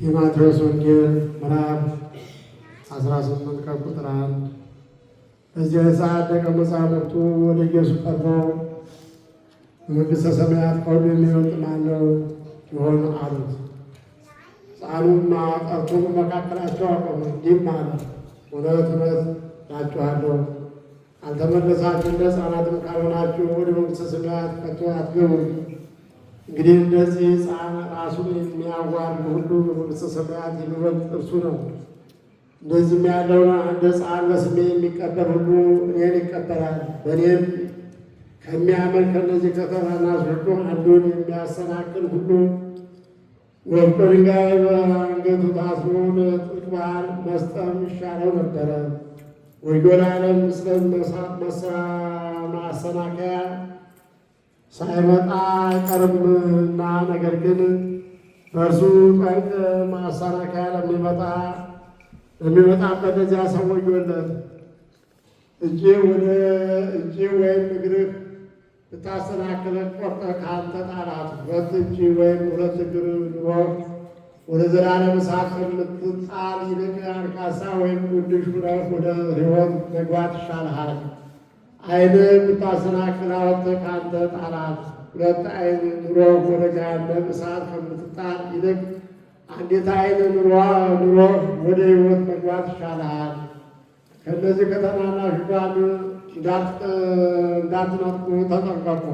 የማቴዎስ ወንጌል ምዕራፍ 18 ከቁጥር 1 በዚያ ሰዓት ደቀ መዛሙርቱ ወደ ኢየሱስ ቀርበው በመንግሥተ ሰማያት ከሁሉ የሚበልጥ ማን ነው ይሆን አሉት። ሕፃኑም ጠርቶ በመካከላቸው አቆመ፣ እንዲህም አለ፣ እውነት እውነት እላችኋለሁ ካልተመለሳችሁ እንደ ሕፃናትም ካልሆናችሁ ወደ መንግሥተ ሰማያት ከቶ አትገቡም። እንግዲህ እንደዚህ ሕፃን ራሱን የሚያዋርድ ሁሉ በመንግሥተ ሰማያት የሚበልጥ እርሱ ነው። እንደዚህም ያለውን እንደ ሕፃን በስሜ የሚቀበል ሁሉ እኔን ይቀበላል። በእኔም ከሚያመን ከእነዚህ ከታናናሾቹ አንዱን የሚያሰናክል ሁሉ ወፍጮ ድንጋይ በአንገቱ ታስሮ ለጥልቅ ባሕር መስጠም ይሻለው ነበረ። ወዮ ለዓለም ምስለ ማሰናከያ ሳይመጣ አይቀርምና፣ ነገር ግን በእርሱ ጠንቅ ማሰናከያ ለሚመጣበት ለዚያ ሰው ወዮለት። እጅህ ወይም እግርህ ብታሰናክልህ ቆርጠህ ከአንተ ጣላት። ሁለት እጅ ወይም ሁለት እግር ኑሮህ ወደ ዘላለም እሳት ከምትጣል ይልቅ አንካሳ ወይም ጉንድሽ ሆነህ ወደ ሕይወት መግባት ይሻልሃል። ዓይንህ ብታሰናክልህ አውጥተህ ከአንተ ጣላት። ሁለት ዓይን ኑሮህ ወደ ገሃነመ እሳት ከምትጣል ይልቅ አንዲት ዓይን ኑሮህ ወደ ሕይወት መግባት ይሻልሃል። ከእነዚህ ከታናናሾች ጋር እንዳትነጥቁ ተጠንቀቁ።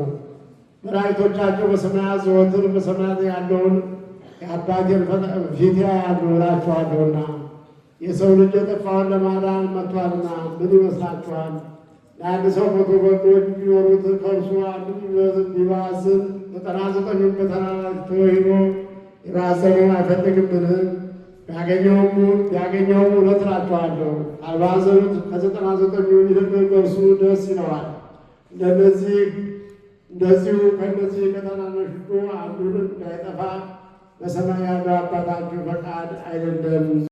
መላእክቶቻቸው በሰማያት ዘወትር በሰማያት ያለውን የአባቴን ፊት ያያሉ እላችኋለሁና። የሰው ልጅ የጠፋውን ለማዳን መጥቷልና። ምን ይመስላችኋል? ለአንድ ሰው 100 በጎች ቢኖሩት ከእርሱ አንዱ ቢባዝን 99ኙን በተራራቅቶ ሄዶ የባዘነውን አይፈልግምን? ቢያገኘውም እውነት እላችኋለሁ ካልባዘኑት ከ99ኙ ይልቅ በእርሱ ደስ ይለዋል። እንደዚሁ ከእነዚህ ከታናናሾቹ አንዱን እንዳይጠፋ በሰማይ ያለው አባታችሁ ፈቃድ አይደለም።